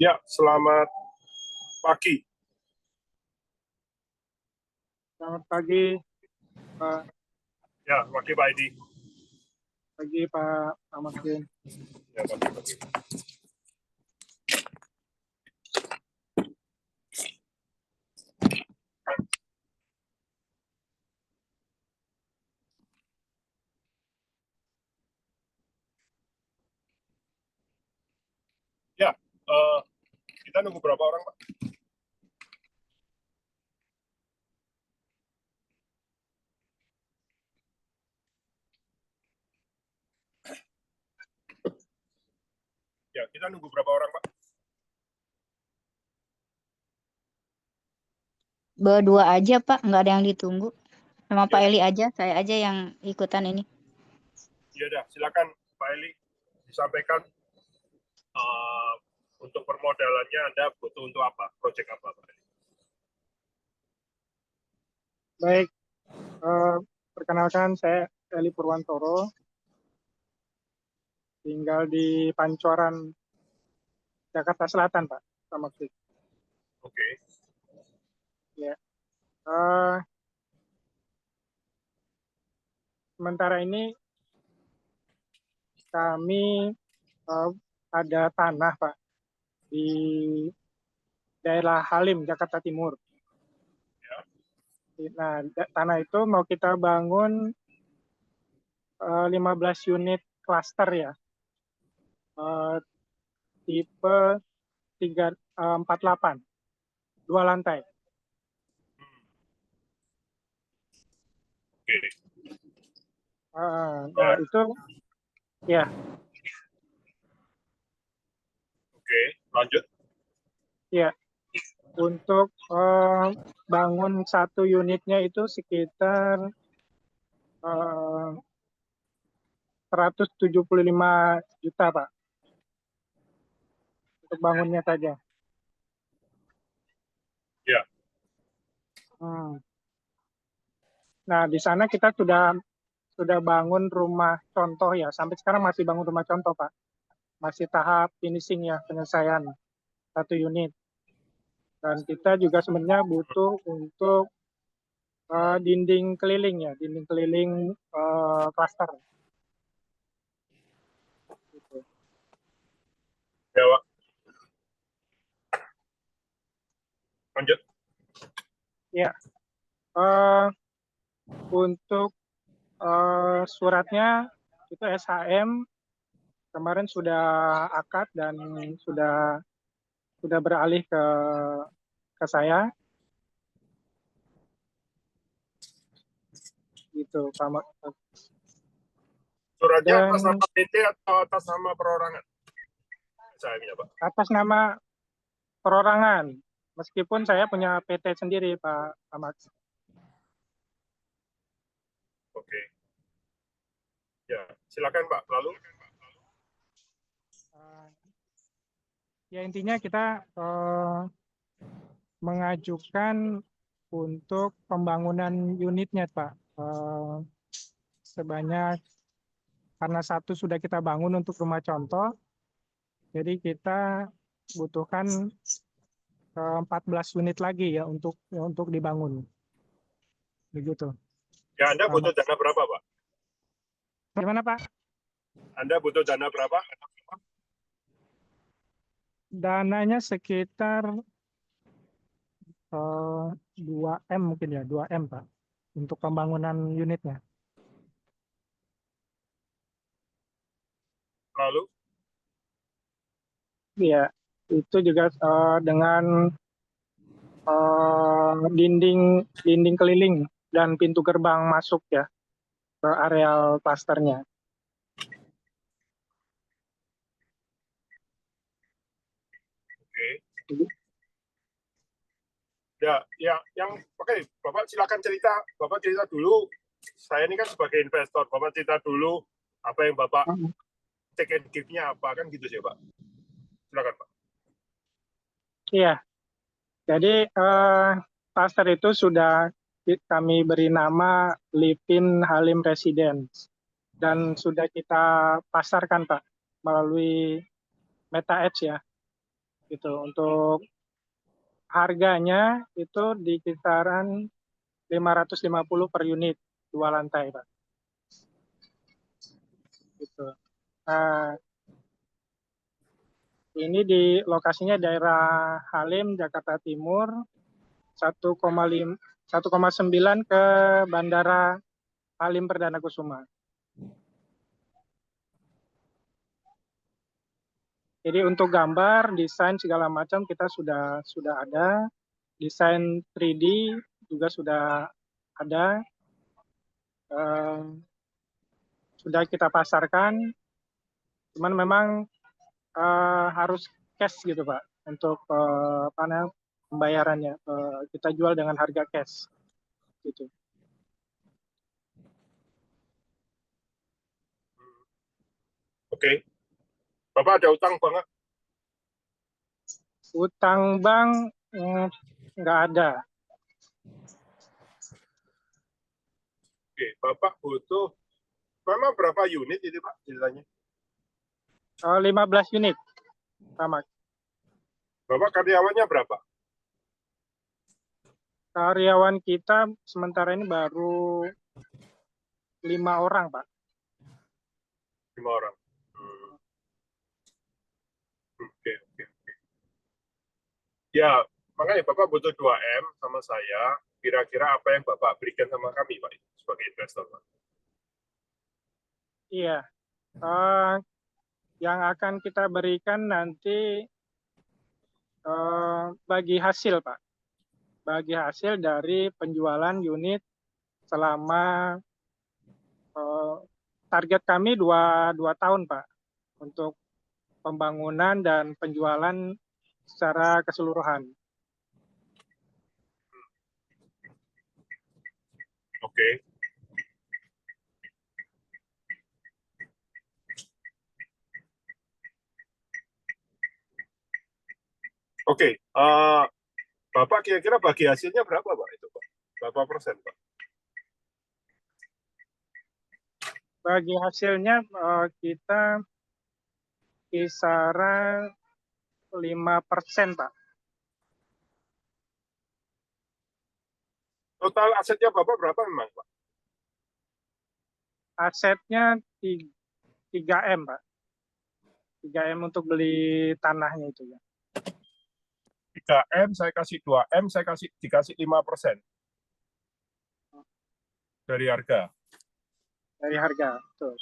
Ya, selamat pagi. Selamat pagi, Pak. Ya, pagi Pak Edi. Pagi, Pak Ahmadin. Ya, pagi. Ya, kita nunggu berapa orang, Pak? Ya, kita nunggu berapa orang, Pak? Berdua aja, Pak. Nggak ada yang ditunggu. Sama Ya, Pak Eli aja. Saya aja yang ikutan ini. Ya, dah. Silakan Pak Eli disampaikan untuk permodalannya Anda butuh untuk apa? Proyek apa, Pak Eli? Baik, perkenalkan saya Eli Purwantoro, tinggal di Pancoran, Jakarta Selatan, Pak. Selamat pagi. Oke. Ya. Sementara ini kami ada tanah, Pak, di daerah Halim, Jakarta Timur. Ya. Nah, tanah itu mau kita bangun 15 unit klaster ya. Tipe 348, 2 lantai. Oke. Nah, itu ya. Oke, lanjut. Ya, untuk bangun satu unitnya itu sekitar 175 juta, Pak. Untuk bangunnya saja. Ya. Nah, di sana kita sudah bangun rumah contoh ya. Sampai sekarang masih bangun rumah contoh, Pak. Masih tahap finishing ya, penyelesaian satu unit. Dan kita juga sebenarnya butuh untuk dinding keliling ya, dinding keliling klaster. Gitu. Ya, Pak. Lanjut. Ya, untuk suratnya itu SHM kemarin sudah akad dan sudah beralih ke saya. Gitu, Pak. Suratnya Dan atas nama PT atau atas nama perorangan? Saya Pak. atas nama perorangan, meskipun saya punya PT sendiri, Pak Ahmad. Oke. Ya, silakan Pak. Lalu? Ya, intinya kita mengajukan untuk pembangunan unitnya, Pak. Sebanyak, karena satu sudah kita bangun untuk rumah contoh, jadi kita butuhkan 14 unit lagi ya untuk dibangun. Begitu. Ya, Anda butuh dana berapa, Pak? Gimana, Pak? Anda butuh dana berapa? Dananya sekitar 2M mungkin ya, 2M, Pak, untuk pembangunan unitnya. Lalu? Iya, itu juga dengan dinding keliling dan pintu gerbang masuk ya ke areal klasternya. Oke. Ya, yang oke, Bapak silakan cerita. Bapak cerita dulu. Saya ini kan sebagai investor, Bapak cerita dulu apa yang Bapak take and give-nya apa, kan gitu sih, Pak. Silakan, Pak. Iya, jadi klaster itu sudah kami beri nama Livin Halim Residence dan sudah kita pasarkan, Pak, melalui Meta Edge ya. Gitu. Untuk harganya itu di kisaran 550 per unit 2 lantai, Pak. Gitu. Nah, ini di lokasinya daerah Halim, Jakarta Timur, 1,9 ke Bandara Halim Perdana Kusuma. Jadi untuk gambar, desain segala macam kita sudah ada. Desain 3D juga sudah ada. Sudah kita pasarkan. Cuman memang harus cash gitu Pak untuk pembayarannya. Kita jual dengan harga cash gitu. Oke. Bapak ada utang banget? Utang bank nggak ada. Oke, Bapak butuh memang berapa unit ini Pak ceritanya? 15 unit sama. Bapak karyawannya berapa? Karyawan kita sementara ini baru 5 orang Pak. 5 orang. Oke. Ya, makanya Bapak butuh 2M sama saya. Kira-kira apa yang Bapak berikan sama kami, Pak, sebagai investor, Pak? Iya. Yang akan kita berikan nanti bagi hasil, Pak. Bagi hasil dari penjualan unit selama target kami 2 tahun, Pak. Untuk pembangunan dan penjualan secara keseluruhan. Oke. Oke. Bapak kira-kira bagi hasilnya berapa, Pak? Itu, Pak? Berapa persen, Pak? Bagi hasilnya kita kisaran 5%, Pak. Total asetnya Bapak berapa memang, Pak? Asetnya 3M, Pak. 3M untuk beli tanahnya itu ya. 3M, saya kasih 2M, saya dikasih 5% dari harga. Dari harga, betul.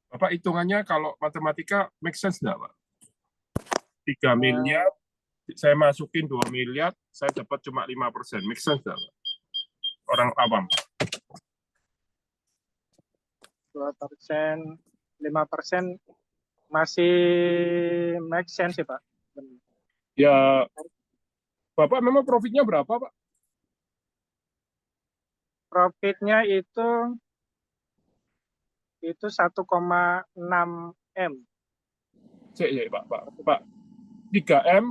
Bapak hitungannya kalau matematika make sense nggak, Pak? 3 miliar, saya masukin 2 miliar, saya dapat cuma 5%. Make sense nggak, Pak? Orang awam. 2%, 5% masih make sense sih, Pak. Ya, Bapak memang profitnya berapa, Pak? Profitnya itu 1,6 M. Cek, Pak. 3M,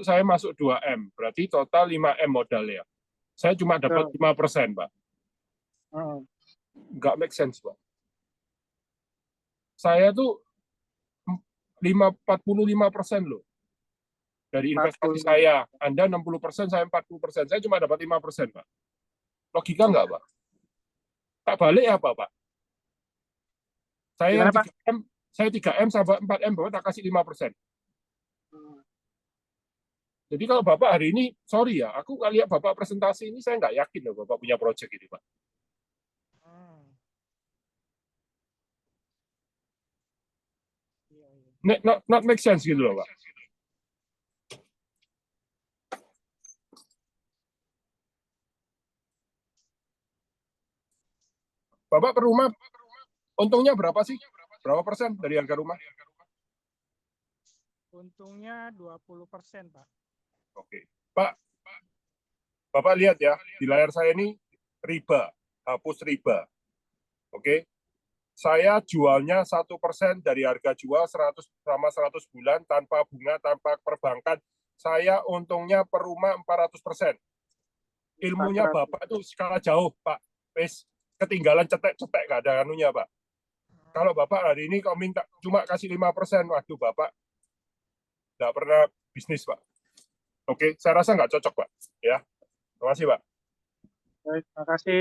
saya masuk 2M. Berarti total 5M modal ya. Saya cuma dapat 5%, Pak. Nggak make sense, Pak. Saya tuh 45% loh. Dari investasi saya. Anda 60%, saya 40%. Saya cuma dapat 5%, Pak. Logika nggak, Pak? Tak balik apa, Pak? Saya yang 3M, saya 3M sampai 4M, Bapak tak kasih 5%. Jadi kalau Bapak hari ini, sorry ya, aku nggak lihat Bapak presentasi ini, saya nggak yakin loh Bapak punya proyek ini, Pak. Not make sense gitu loh, Pak. Bapak per rumah, untungnya berapa sih? Berapa persen dari harga rumah? Untungnya 20%, Pak. Oke. Pak, Bapak lihat ya, di layar saya ini riba, hapus riba. Oke. Saya jualnya 1% dari harga jual 100 selama 100 bulan tanpa bunga, tanpa perbankan. Saya untungnya per rumah 400%. Ilmunya Bapak itu skala jauh, Pak. Wes ketinggalan cetek-cetek gak ada anunya, Pak. Kalau Bapak hari ini kok minta cuma kasih 5%, waduh Bapak nggak pernah bisnis, Pak. Oke, saya rasa nggak cocok, Pak. Ya, terima kasih, Pak. Baik, terima kasih.